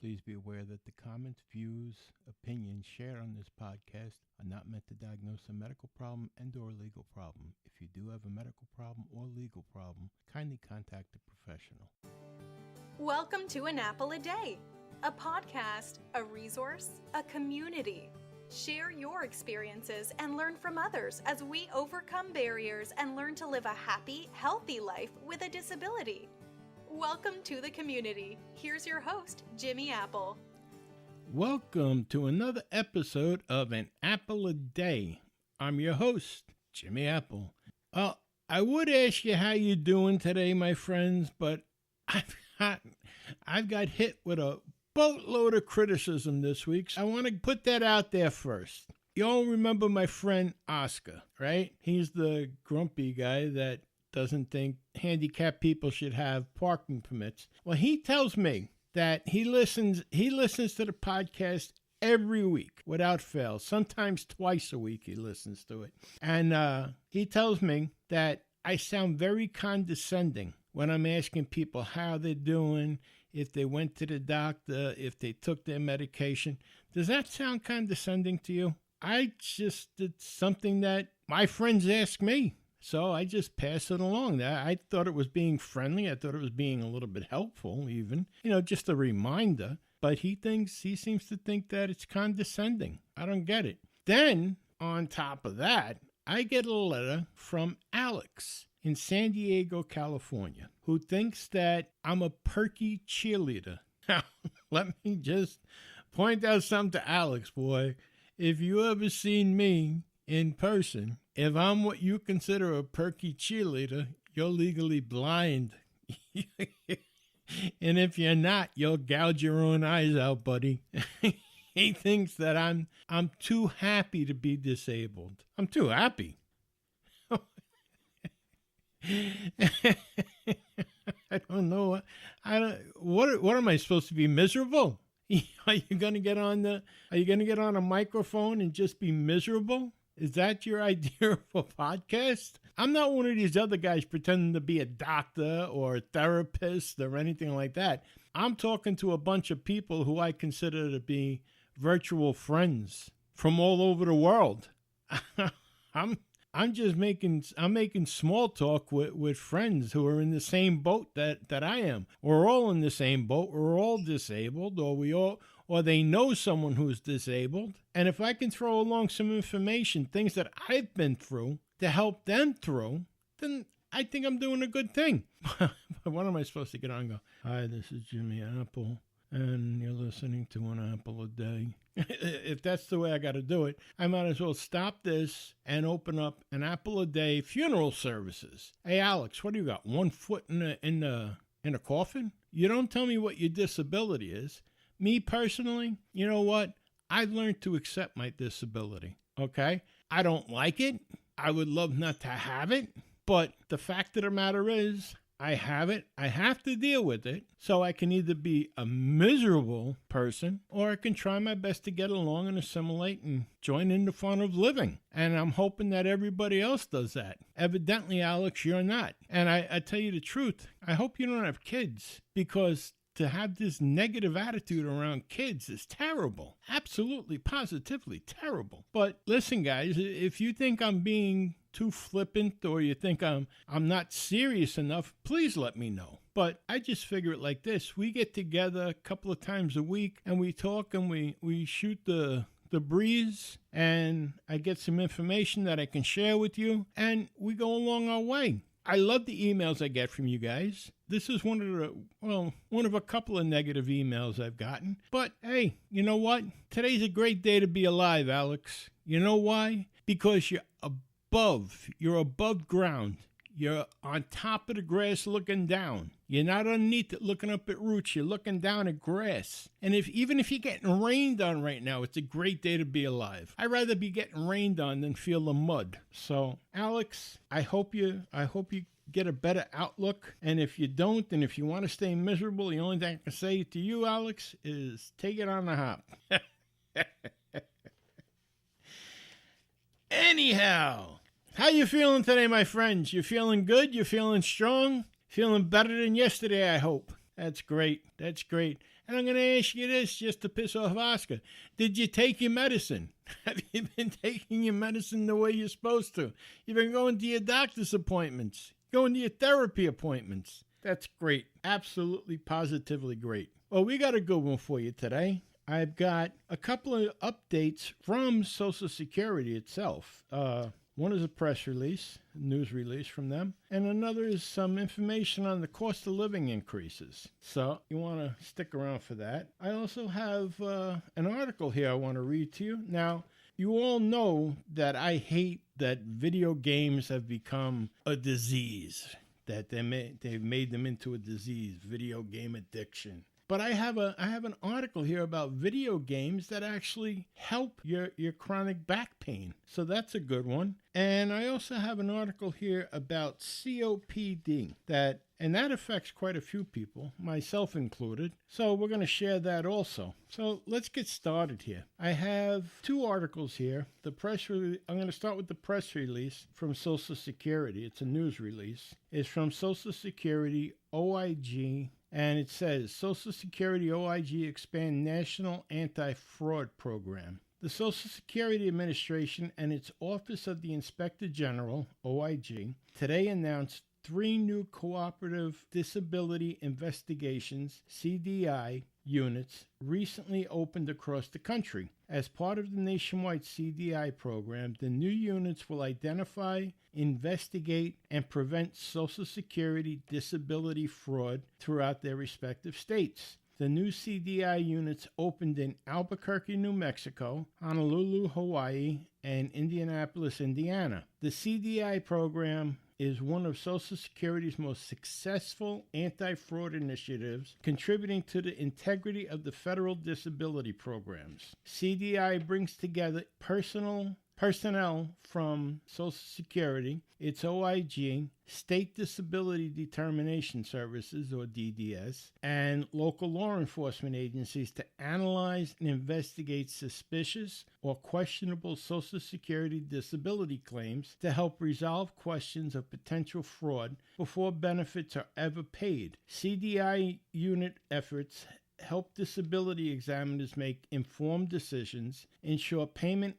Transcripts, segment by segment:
Please be aware that the comments, views, opinions shared on this podcast are not meant to diagnose a medical problem and/or legal problem. If you do have a medical problem or legal problem, kindly contact a professional. Welcome to An Apple a Day, a podcast, a resource, a community. Share your experiences and learn from others as we overcome barriers and learn to live a happy, healthy life with a disability. Welcome to the community. Here's your host, Jimmy Apple. Welcome to another episode of An Apple a Day. I'm your host, Jimmy Apple. I would ask you how you doing today, my friends, but I've got hit with a boatload of criticism this week, so I want to put that out there first. You all remember my friend Oscar, right? He's the grumpy guy that doesn't think handicapped people should have parking permits. Well, he tells me that he listens to the podcast every week without fail. Sometimes twice a week he listens to it. And he tells me that I sound very condescending when I'm asking people how they're doing, if they went to the doctor, if they took their medication. Does that sound condescending to you? It's something that my friends ask me. So I just pass it along. I thought it was being friendly. I thought it was being a little bit helpful even. Just a reminder. But he seems to think that it's condescending. I don't get it. Then, on top of that, I get a letter from Alex in San Diego, California, who thinks that I'm a perky cheerleader. Now, let me just point out something to Alex, boy. If you ever seen me in person, if I'm what you consider a perky cheerleader, you're legally blind. And if you're not, you'll gouge your own eyes out, buddy. He thinks that I'm too happy to be disabled. I'm too happy. I don't know. What am I supposed to be, miserable? Are you gonna get on a microphone and just be miserable? Is that your idea of a podcast? I'm not one of these other guys pretending to be a doctor or a therapist or anything like that. I'm talking to a bunch of people who I consider to be virtual friends from all over the world. I'm making small talk with friends who are in the same boat that I am. We're all in the same boat. We're all disabled, or they know someone who's disabled. And if I can throw along some information, things that I've been through to help them through, then I think I'm doing a good thing. But what am I supposed to get on and go, hi, this is Jimmy Apple, and you're listening to An Apple a Day. If that's the way I got to do it, I might as well stop this and open up An Apple a Day funeral services. Hey, Alex, what do you got? 1 foot in a coffin? You don't tell me what your disability is. Me personally, you know what? I've learned to accept my disability, okay? I don't like it. I would love not to have it. But the fact of the matter is, I have it. I have to deal with it. So I can either be a miserable person or I can try my best to get along and assimilate and join in the fun of living. And I'm hoping that everybody else does that. Evidently, Alex, you're not. And I tell you the truth, I hope you don't have kids, because to have this negative attitude around kids is terrible. Absolutely, positively terrible. But listen, guys, if you think I'm being too flippant or you think I'm not serious enough, please let me know. But I just figure it like this. We get together a couple of times a week and we talk and we shoot the breeze, and I get some information that I can share with you, and we go along our way. I love the emails I get from you guys. This is one of a couple of negative emails I've gotten. But hey, you know what? Today's a great day to be alive, Alex. You know why? Because you're above ground. You're on top of the grass looking down. You're not underneath it looking up at roots. You're looking down at grass. And even if you're getting rained on right now, it's a great day to be alive. I'd rather be getting rained on than feel the mud. So, Alex, I hope you get a better outlook. And if you don't, and if you want to stay miserable, the only thing I can say to you, Alex, is take it on the hop. Anyhow, how you feeling today, my friends? You feeling good? You feeling strong? Feeling better than yesterday, I hope. That's great. That's great. And I'm going to ask you this just to piss off Oscar. Did you take your medicine? Have you been taking your medicine the way you're supposed to? You've been going to your doctor's appointments, going to your therapy appointments. That's great. Absolutely, positively great. Well, we got a good one for you today. I've got a couple of updates from Social Security itself. One is a press release, a news release from them, and another is some information on the cost of living increases. So you want to stick around for that. I also have an article here I want to read to you. Now, you all know that I hate that video games have become a disease, that they've made them into a disease, video game addiction. But I have an article here about video games that actually help your chronic back pain. So that's a good one. And I also have an article here about COPD that affects quite a few people, myself included. So we're going to share that also. So let's get started here. I have two articles here. I'm going to start with the press release from Social Security. It's a news release. It's from Social Security OIG. And it says, Social Security OIG expand National Anti-Fraud Program. The Social Security Administration and its Office of the Inspector General, OIG, today announced 3 new Cooperative Disability Investigations, CDI, units recently opened across the country. As part of the nationwide CDI program, the new units will identify, investigate, and prevent Social Security disability fraud throughout their respective states. The new CDI units opened in Albuquerque, New Mexico, Honolulu, Hawaii, and Indianapolis, Indiana. The CDI program is one of Social Security's most successful anti-fraud initiatives, contributing to the integrity of the federal disability programs. CDI brings together personnel from Social Security, its OIG, State Disability Determination Services, or DDS, and local law enforcement agencies to analyze and investigate suspicious or questionable Social Security disability claims to help resolve questions of potential fraud before benefits are ever paid. CDI unit efforts help disability examiners make informed decisions, ensure payment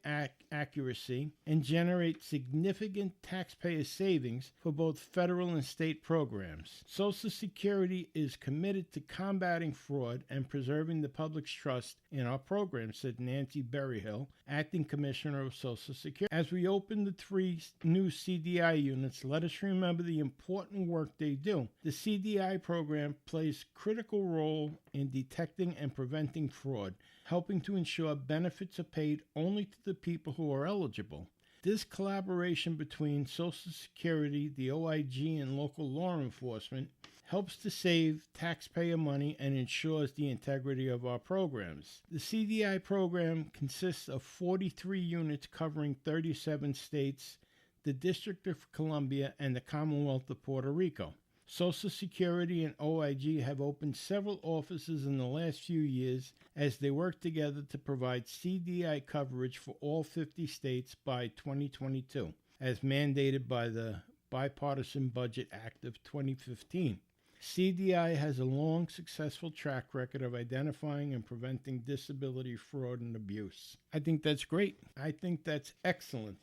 accuracy, and generate significant taxpayer savings for both federal and state programs. Social Security is committed to combating fraud and preserving the public's trust in our program, said Nancy Berryhill, Acting Commissioner of Social Security. As we open the 3 new CDI units, let us remember the important work they do. The CDI program plays a critical role in detecting and preventing fraud, helping to ensure benefits are paid only to the people who are eligible. This collaboration between Social Security, the OIG, and local law enforcement helps to save taxpayer money and ensures the integrity of our programs. The CDI program consists of 43 units covering 37 states, the District of Columbia, and the Commonwealth of Puerto Rico. Social Security and OIG have opened several offices in the last few years as they work together to provide CDI coverage for all 50 states by 2022, as mandated by the Bipartisan Budget Act of 2015. CDI has a long, successful track record of identifying and preventing disability fraud and abuse. I think that's great. I think that's excellent,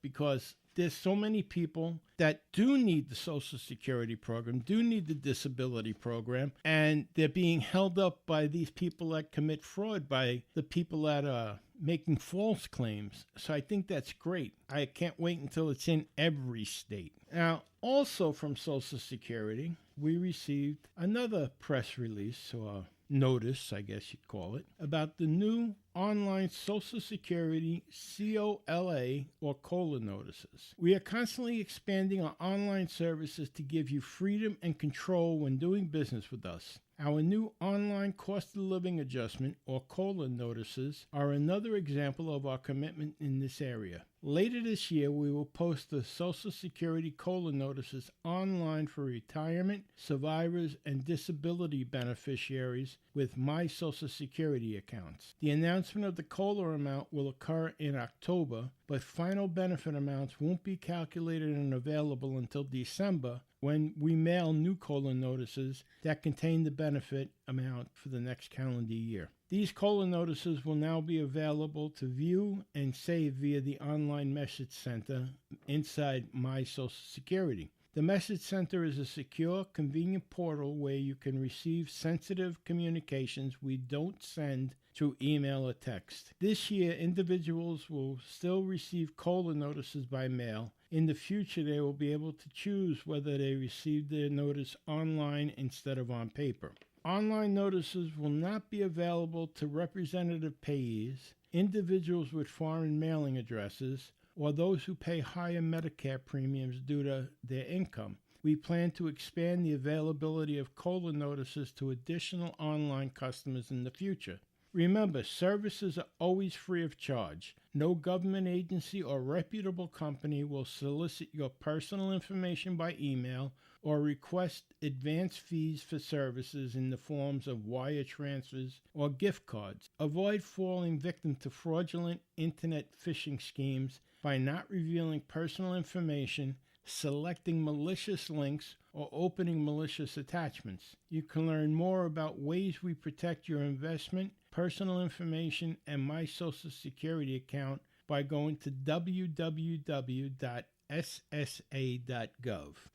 because there's so many people that do need the Social Security program, do need the disability program, and they're being held up by these people that commit fraud, by the people that are making false claims. So I think that's great. I can't wait until it's in every state. Now, also from Social Security, we received another press release, or notice, I guess you'd call it, about the new online Social Security COLA, or COLA notices. We are constantly expanding our online services to give you freedom and control when doing business with us. Our new online cost of living adjustment, or COLA notices, are another example of our commitment in this area. Later this year, we will post the Social Security COLA notices online for retirement, survivors, and disability beneficiaries with My Social Security accounts. The announcement of the COLA amount will occur in October, but final benefit amounts won't be calculated and available until December when we mail new COLA notices that contain the benefit amount for the next calendar year. These COLA notices will now be available to view and save via the online message center inside My Social Security. The Message Center is a secure, convenient portal where you can receive sensitive communications we don't send through email or text. This year, individuals will still receive COLA notices by mail. In the future, they will be able to choose whether they receive their notice online instead of on paper. Online notices will not be available to representative payees, individuals with foreign mailing addresses, or those who pay higher Medicare premiums due to their income. We plan to expand the availability of COLA notices to additional online customers in the future. Remember, services are always free of charge. No government agency or reputable company will solicit your personal information by email or request advance fees for services in the forms of wire transfers or gift cards. Avoid falling victim to fraudulent internet phishing schemes by not revealing personal information, selecting malicious links, or opening malicious attachments. You can learn more about ways we protect your investment, personal information, and My Social Security account by going to www.ssa.gov.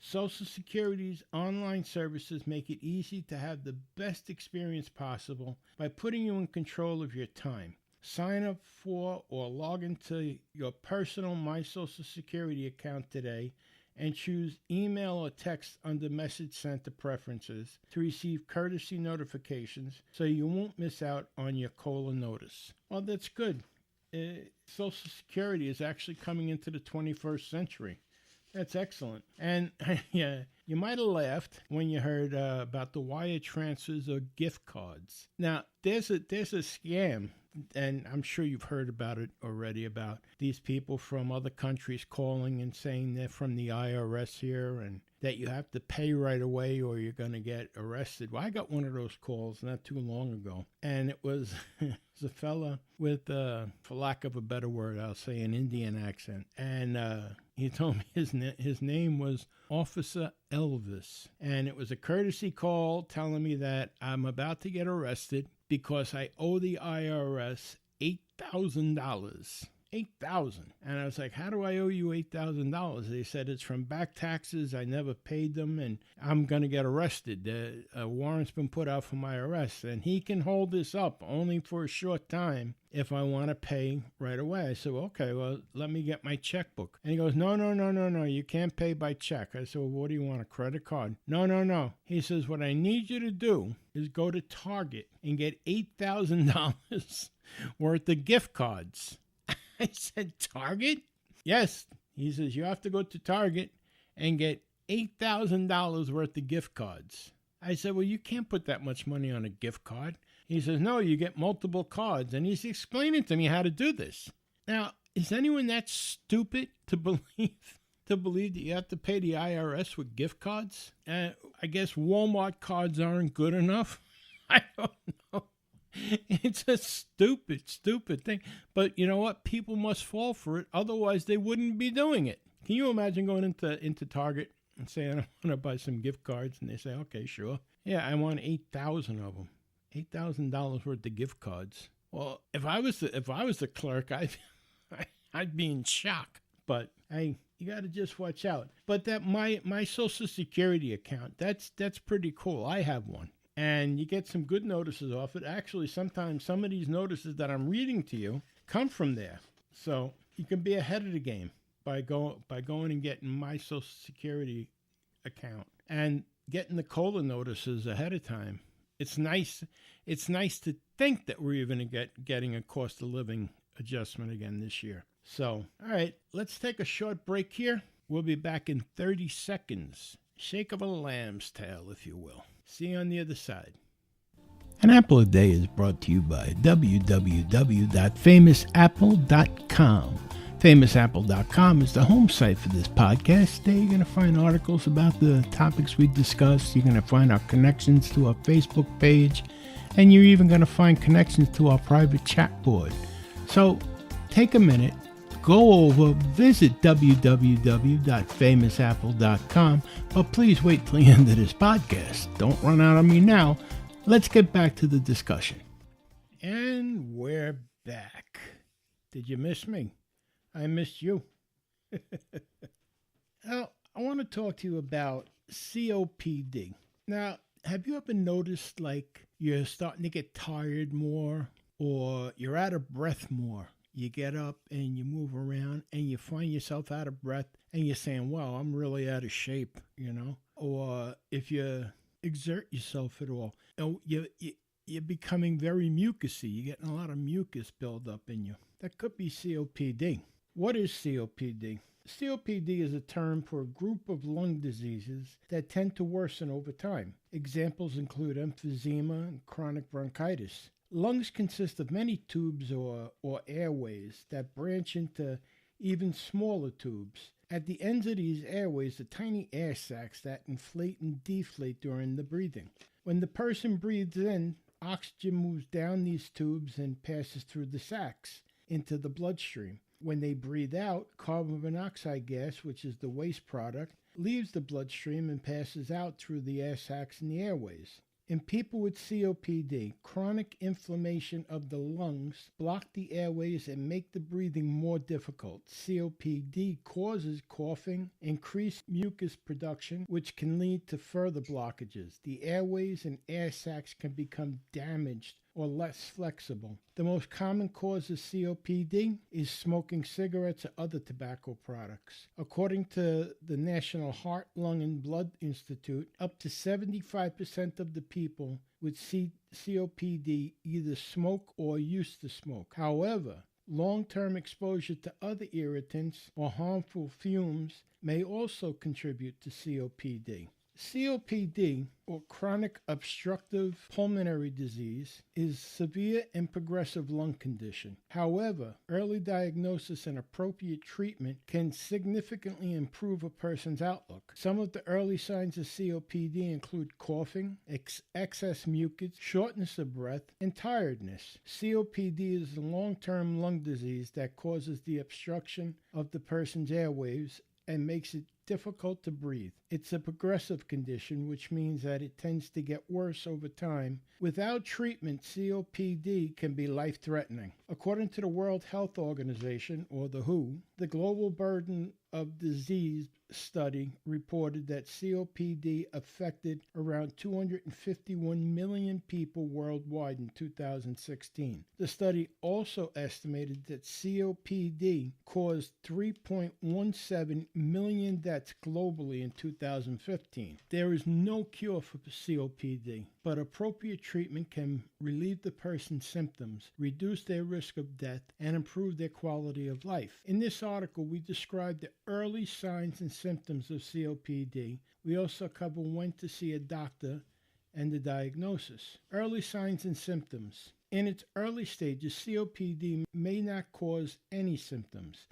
Social Security's online services make it easy to have the best experience possible by putting you in control of your time. Sign up for or log into your personal My Social Security account today and choose email or text under Message Center Preferences to receive courtesy notifications so you won't miss out on your COLA notice. Well, that's good. Social Security is actually coming into the 21st century. That's excellent. And yeah, you might have laughed when you heard about the wire transfers or gift cards. Now, there's a scam, and I'm sure you've heard about it already, about these people from other countries calling and saying they're from the IRS here and that you have to pay right away or you're going to get arrested. Well, I got one of those calls not too long ago, and it was a fella with, for lack of a better word, I'll say an Indian accent, and he told me his name was Officer Elvis, and it was a courtesy call telling me that I'm about to get arrested because I owe the IRS $8,000. $8,000. And I was like, how do I owe you $8,000? They said it's from back taxes. I never paid them, and I'm going to get arrested. A warrant's been put out for my arrest, and he can hold this up only for a short time if I want to pay right away. I said, well, okay, well, let me get my checkbook. And he goes, no, you can't pay by check. I said, well, what do you want, a credit card? No. He says, what I need you to do is go to Target and get $8,000 worth of gift cards. I said, Target? Yes. He says, you have to go to Target and get $8,000 worth of gift cards. I said, well, you can't put that much money on a gift card. He says, no, you get multiple cards. And he's explaining to me how to do this. Now, is anyone that stupid to believe that you have to pay the IRS with gift cards? I guess Walmart cards aren't good enough. I don't know. It's a stupid thing. But you know what? People must fall for it. Otherwise, they wouldn't be doing it. Can you imagine going into Target and saying, I want to buy some gift cards? And they say, okay, sure. Yeah, I want 8,000 of them. $8,000 worth of gift cards. Well, if I was the clerk, I'd be in shock. But hey, you got to just watch out. But that my Social Security account, that's pretty cool. I have one. And you get some good notices off it. Actually, sometimes some of these notices that I'm reading to you come from there. So you can be ahead of the game by going and getting my Social Security account and getting the COLA notices ahead of time. It's nice. It's nice to think that we're even getting a cost of living adjustment again this year. So, all right, let's take a short break here. We'll be back in 30 seconds. Shake of a lamb's tail, if you will. See you on the other side. An Apple a Day is brought to you by www.famousapple.com. FamousApple.com is the home site for this podcast. There you're going to find articles about the topics we discussed. You're going to find our connections to our Facebook page. And you're even going to find connections to our private chat board. So take a minute, go over, visit www.famousapple.com, but please wait till the end of this podcast. Don't run out on me now. Let's get back to the discussion. And we're back. Did you miss me? I missed you. Now, I want to talk to you about COPD. Now, have you ever noticed like you're starting to get tired more or you're out of breath more? You get up and you move around and you find yourself out of breath and you're saying, wow, I'm really out of shape, Or if you exert yourself at all, you're becoming very mucousy. You're getting a lot of mucus build up in you. That could be COPD. What is COPD? COPD is a term for a group of lung diseases that tend to worsen over time. Examples include emphysema and chronic bronchitis. Lungs consist of many tubes or airways that branch into even smaller tubes. At the ends of these airways are tiny air sacs that inflate and deflate during the breathing. When the person breathes in, oxygen moves down these tubes and passes through the sacs into the bloodstream. When they breathe out, carbon monoxide gas, which is the waste product, leaves the bloodstream and passes out through the air sacs in the airways. In people with COPD, chronic inflammation of the lungs block the airways and make the breathing more difficult. COPD causes coughing, increased mucus production, which can lead to further blockages. The airways and air sacs can become damaged or less flexible. The most common cause of COPD is smoking cigarettes or other tobacco products. According to the National Heart, Lung, and Blood Institute, up to 75% of the people with COPD either smoke or used to smoke. However, long-term exposure to other irritants or harmful fumes may also contribute to COPD. COPD, or chronic obstructive pulmonary disease, is severe and progressive lung condition. However, early diagnosis and appropriate treatment can significantly improve a person's outlook. Some of the early signs of COPD include coughing, excess mucus, shortness of breath, and tiredness. COPD is a long-term lung disease that causes the obstruction of the person's airways and makes it difficult to breathe. It's a progressive condition, which means that it tends to get worse over time. Without treatment, COPD can be life-threatening. According to the World Health Organization, or the WHO, the Global Burden of Disease study reported that COPD affected around 251 million people worldwide in 2016. The study also estimated that COPD caused 3.17 million deaths globally in 2015. There is no cure for COPD, but appropriate treatment can relieve the person's symptoms, reduce their risk of death, and improve their quality of life. In this article, we describe the early signs and symptoms of COPD. We also cover when to see a doctor and the diagnosis. Early signs and symptoms. In its early stages, COPD may not cause any symptoms,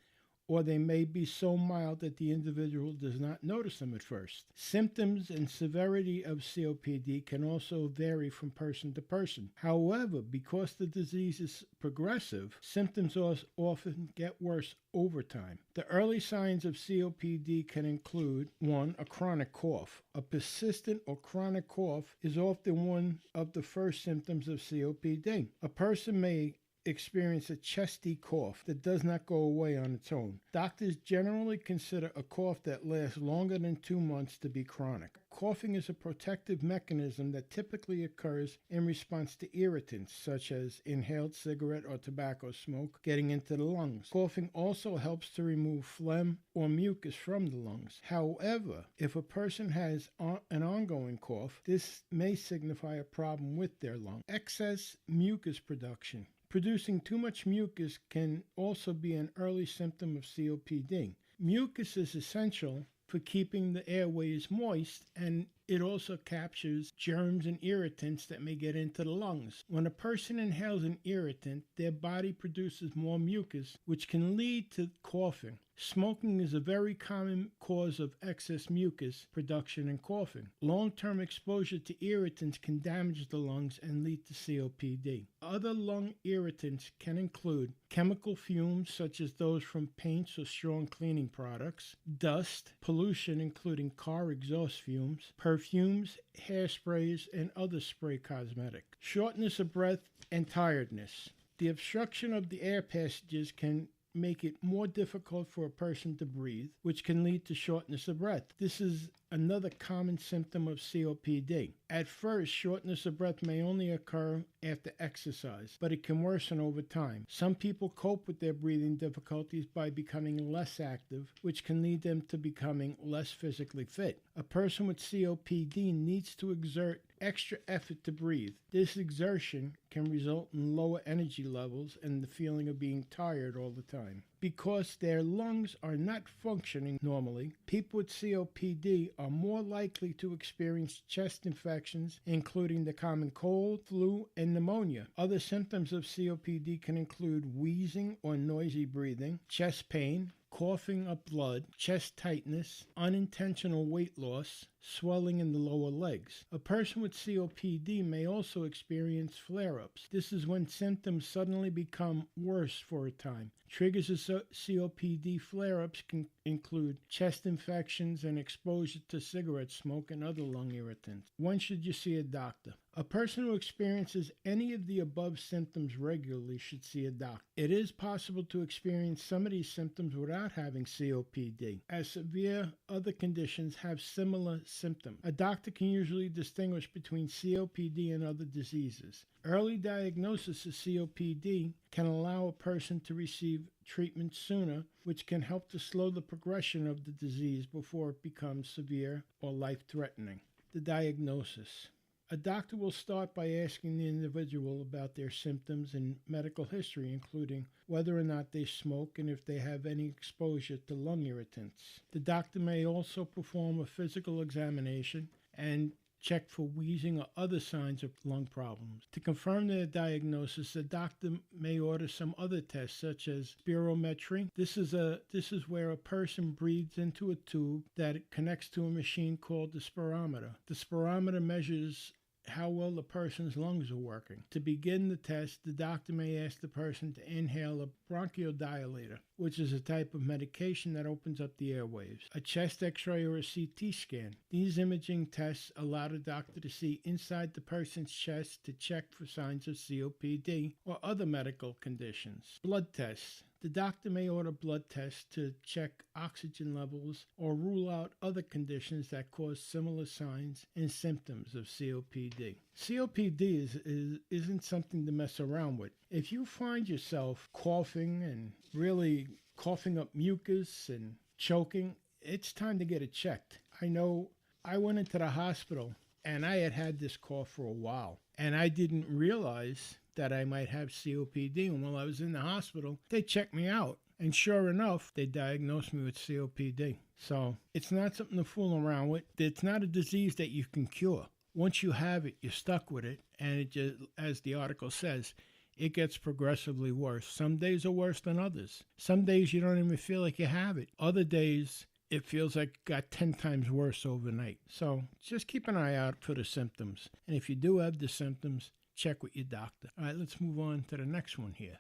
or they may be so mild that the individual does not notice them at first. Symptoms and severity of COPD can also vary from person to person. However, because the disease is progressive, symptoms often get worse over time. The early signs of COPD can include 1. A chronic cough. A persistent or chronic cough is often one of the first symptoms of COPD. A person may experience a chesty cough that does not go away on its own. Doctors generally consider a cough that lasts longer than 2 months to be chronic. Coughing is a protective mechanism that typically occurs in response to irritants such as inhaled cigarette or tobacco smoke getting into the lungs. Coughing also helps to remove phlegm or mucus from the lungs. However, if a person has an ongoing cough, this may signify a problem with their lung. Excess mucus production. Producing too much mucus can also be an early symptom of COPD. Mucus is essential for keeping the airways moist, and it also captures germs and irritants that may get into the lungs. When a person inhales an irritant, their body produces more mucus, which can lead to coughing. Smoking is a very common cause of excess mucus production and coughing. Long-term exposure to irritants can damage the lungs and lead to COPD. Other lung irritants can include chemical fumes such as those from paints or strong cleaning products, dust, pollution including car exhaust fumes, perfumes, hairsprays, and other spray cosmetic, shortness of breath, and tiredness. The obstruction of the air passages can make it more difficult for a person to breathe, which can lead to shortness of breath. This is another common symptom of COPD. At first, shortness of breath may only occur after exercise, but it can worsen over time. Some people cope with their breathing difficulties by becoming less active, which can lead them to becoming less physically fit. A person with COPD needs to exert extra effort to breathe. This exertion can result in lower energy levels and the feeling of being tired all the time. Because their lungs are not functioning normally, people with COPD are more likely to experience chest infections, including the common cold, flu, and pneumonia. Other symptoms of COPD can include wheezing or noisy breathing, chest pain, coughing up blood, chest tightness, unintentional weight loss, swelling in the lower legs. A person with COPD may also experience flare-ups. This is when symptoms suddenly become worse for a time. Triggers of COPD flare-ups can include chest infections and exposure to cigarette smoke and other lung irritants. When should you see a doctor? A person who experiences any of the above symptoms regularly should see a doctor. It is possible to experience some of these symptoms without having COPD, as severe other conditions have similar symptoms. A doctor can usually distinguish between COPD and other diseases. Early diagnosis of COPD can allow a person to receive treatment sooner, which can help to slow the progression of the disease before it becomes severe or life-threatening. The diagnosis. A doctor will start by asking the individual about their symptoms and medical history, including whether or not they smoke and if they have any exposure to lung irritants. The doctor may also perform a physical examination and check for wheezing or other signs of lung problems. To confirm their diagnosis, the doctor may order some other tests such as spirometry. This is where a person breathes into a tube that connects to a machine called the spirometer. The spirometer measures how well the person's lungs are working. To begin the test, the doctor may ask the person to inhale a bronchodilator, which is a type of medication that opens up the airways, a chest x-ray or a CT scan. These imaging tests allow the doctor to see inside the person's chest to check for signs of COPD or other medical conditions. Blood tests. The doctor may order blood tests to check oxygen levels or rule out other conditions that cause similar signs and symptoms of COPD. COPD isn't something to mess around with. If you find yourself coughing and really coughing up mucus and choking, it's time to get it checked. I know I went into the hospital and I had this cough for a while, and I didn't realize that I might have COPD. And while I was in the hospital, they checked me out. And sure enough, they diagnosed me with COPD. So it's not something to fool around with. It's not a disease that you can cure. Once you have it, you're stuck with it. And it just, as the article says, it gets progressively worse. Some days are worse than others. Some days you don't even feel like you have it. Other days, it feels like it got 10 times worse overnight. So just keep an eye out for the symptoms. And if you do have the symptoms, check with your doctor. All right, let's move on to the next one here.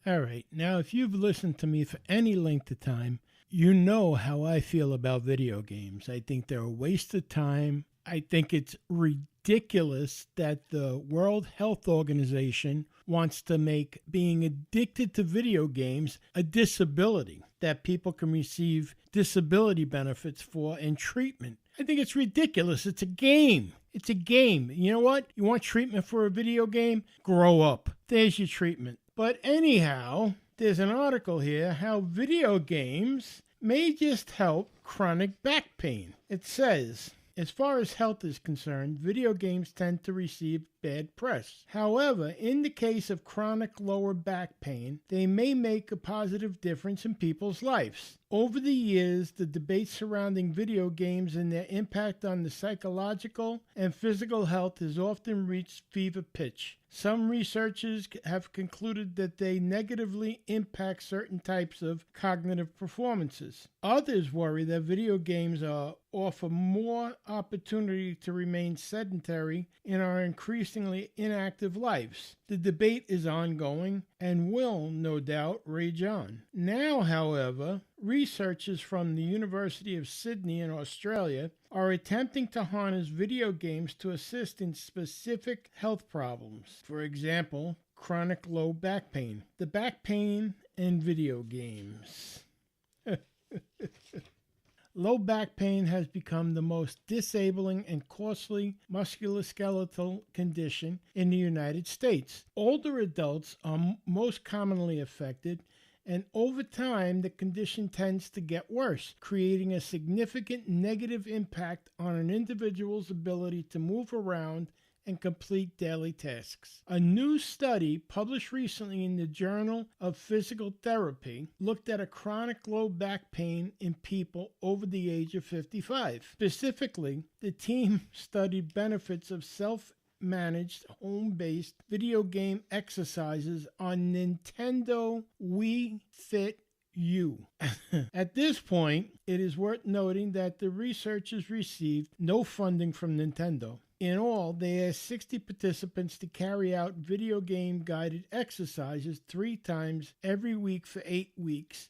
All right, now if you've listened to me for any length of time, you know how I feel about video games. I think they're a waste of time. I think it's ridiculous that the World Health Organization wants to make being addicted to video games a disability that people can receive disability benefits for and treatment. I think it's ridiculous. It's a game. It's a game. You know what? You want treatment for a video game? Grow up. There's your treatment. But anyhow, there's an article here how video games may just help chronic back pain. It says, as far as health is concerned, video games tend to receive bad press. However, in the case of chronic lower back pain, they may make a positive difference in people's lives. Over the years, the debate surrounding video games and their impact on the psychological and physical health has often reached fever pitch. Some researchers have concluded that they negatively impact certain types of cognitive performances. Others worry that video games offer more opportunity to remain sedentary in our increasingly inactive lives. The debate is ongoing and will, no doubt, rage on. Now, however, researchers from the University of Sydney in Australia are attempting to harness video games to assist in specific health problems. For example, chronic low back pain. The back pain and video games. Low back pain has become the most disabling and costly musculoskeletal condition in the United States. Older adults are most commonly affected, and over time, the condition tends to get worse, creating a significant negative impact on an individual's ability to move around and complete daily tasks. A new study published recently in the Journal of Physical Therapy looked at a chronic low back pain in people over the age of 55. Specifically, the team studied benefits of self-managed, home-based video game exercises on Nintendo Wii Fit U. At this point, it is worth noting that the researchers received no funding from Nintendo. In all, they asked 60 participants to carry out video game guided exercises 3 times every week for 8 weeks.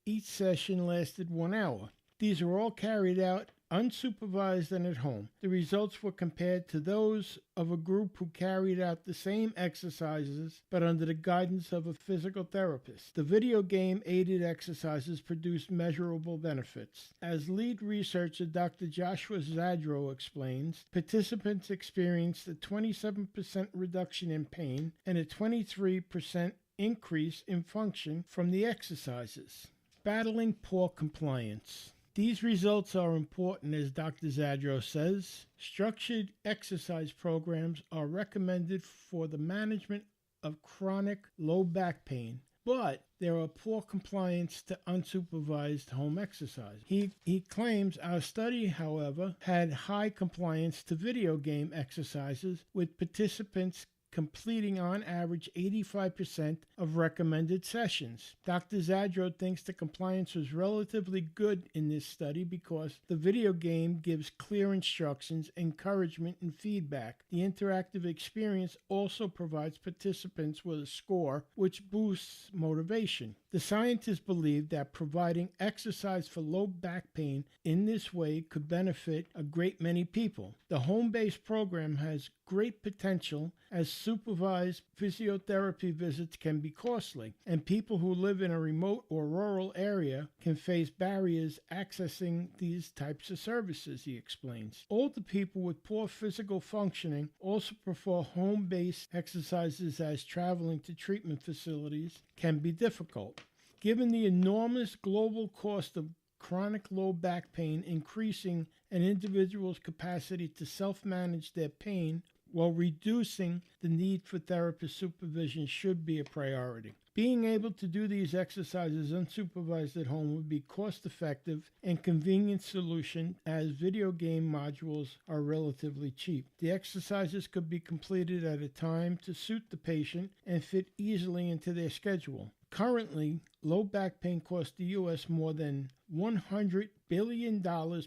Each session lasted 1 hour. These were all carried out unsupervised and at home. The results were compared to those of a group who carried out the same exercises but under the guidance of a physical therapist. The video game aided exercises produced measurable benefits. As lead researcher Dr. Joshua Zadro explains, participants experienced a 27% reduction in pain and a 23% increase in function from the exercises. Battling poor compliance. These results are important, as Dr. Zadro says. Structured exercise programs are recommended for the management of chronic low back pain, but there are poor compliance to unsupervised home exercise. He claims our study, however, had high compliance to video game exercises, with participants completing on average 85% of recommended sessions. Dr. Zadro thinks the compliance was relatively good in this study because the video game gives clear instructions, encouragement, and feedback. The interactive experience also provides participants with a score, which boosts motivation. The scientists believe that providing exercise for low back pain in this way could benefit a great many people. The home-based program has great potential, as supervised physiotherapy visits can be costly, and people who live in a remote or rural area can face barriers accessing these types of services, he explains. Older people with poor physical functioning also prefer home-based exercises, as traveling to treatment facilities can be difficult. Given the enormous global cost of chronic low back pain, increasing an individual's capacity to self-manage their pain while reducing the need for therapist supervision should be a priority. Being able to do these exercises unsupervised at home would be cost-effective and convenient solution, as video game modules are relatively cheap. The exercises could be completed at a time to suit the patient and fit easily into their schedule. Currently, low back pain costs the U.S. more than $100 billion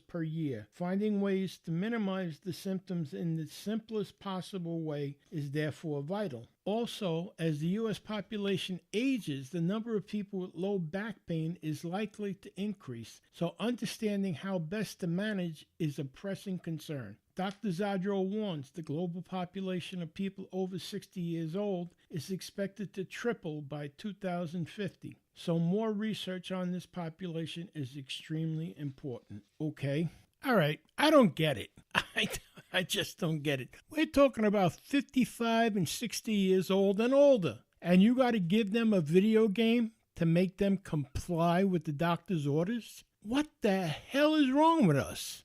per year. Finding ways to minimize the symptoms in the simplest possible way is therefore vital. Also, as the U.S. population ages, the number of people with low back pain is likely to increase, so understanding how best to manage is a pressing concern. Dr. Zadro warns the global population of people over 60 years old is expected to triple by 2050. So more research on this population is extremely important. Okay? All right. I don't get it. I just don't get it. We're talking about 55 and 60 years old and older, and you got to give them a video game to make them comply with the doctor's orders? What the hell is wrong with us?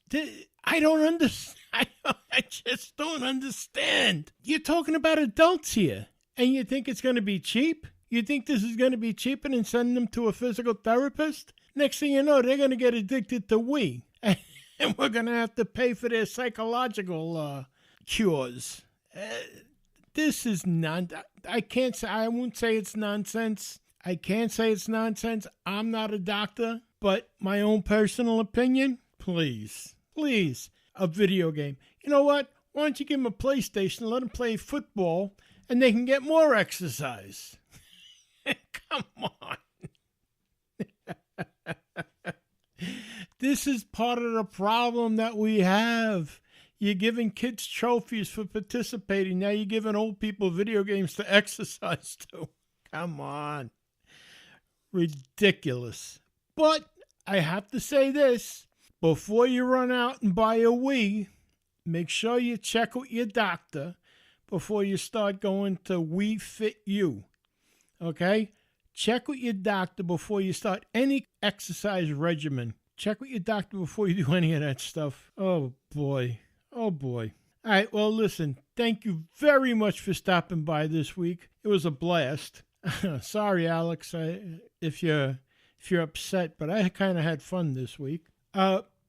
I don't understand. I just don't understand. You're talking about adults here, and you think it's going to be cheap? You think this is going to be cheaper than sending them to a physical therapist? Next thing you know, they're going to get addicted to Wii, and we're going to have to pay for their psychological cures. This is I can't say, I won't say it's nonsense. I can't say it's nonsense. I'm not a doctor, but my own personal opinion, please, a video game. You know what? Why don't you give them a PlayStation and let them play football and they can get more exercise? Come on. This is part of the problem that we have. You're giving kids trophies for participating. Now you're giving old people video games to exercise too. Come on. Ridiculous. But I have to say this. Before you run out and buy a Wii, make sure you check with your doctor before you start going to Wii Fit You. Okay? Check with your doctor before you start any exercise regimen. Check with your doctor before you do any of that stuff. Oh, boy. Oh, boy. All right, well, listen, thank you very much for stopping by this week. It was a blast. Sorry, Alex, if you're upset, but I kind of had fun this week.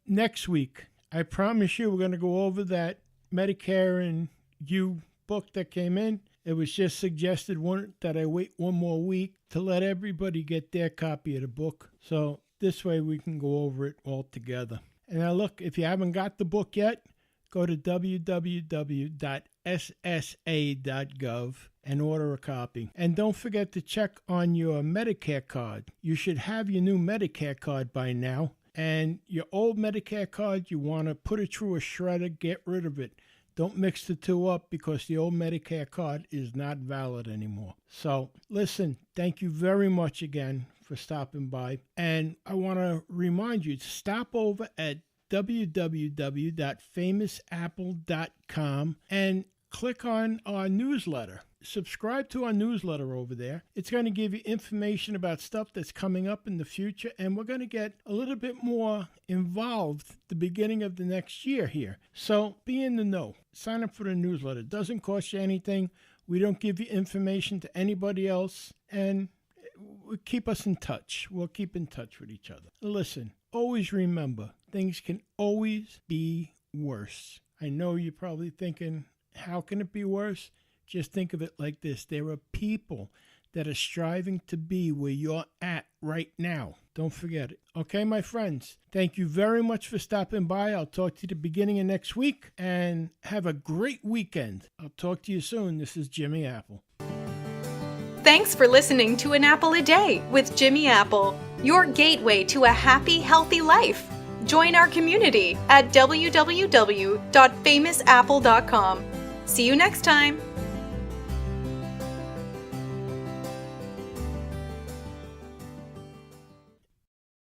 Next week, I promise you we're going to go over that Medicare and You book that came in. It was just suggested that I wait one more week to let everybody get their copy of the book. So this way we can go over it all together. And now look, if you haven't got the book yet, go to www.ssa.gov and order a copy. And don't forget to check on your Medicare card. You should have your new Medicare card by now. And your old Medicare card, you want to put it through a shredder, get rid of it. Don't mix the two up because the old Medicare card is not valid anymore. So listen, thank you very much again for stopping by. And I want to remind you to stop over at www.famousapple.com and click on our newsletter. Subscribe to our newsletter over there. It's going to give you information about stuff that's coming up in the future, and we're going to get a little bit more involved the beginning of the next year here. So be in the know. Sign up for the newsletter. It doesn't cost you anything. We don't give you information to anybody else, and keep us in touch. We'll keep in touch with each other. Listen, always remember, things can always be worse. I know you're probably thinking, how can it be worse? Just think of it like this. There are people that are striving to be where you're at right now. Don't forget it. Okay, my friends, thank you very much for stopping by. I'll talk to you at the beginning of next week, and have a great weekend. I'll talk to you soon. This is Jimmy Apple. Thanks for listening to An Apple a Day with Jimmy Apple, your gateway to a happy, healthy life. Join our community at www.famousapple.com. See you next time.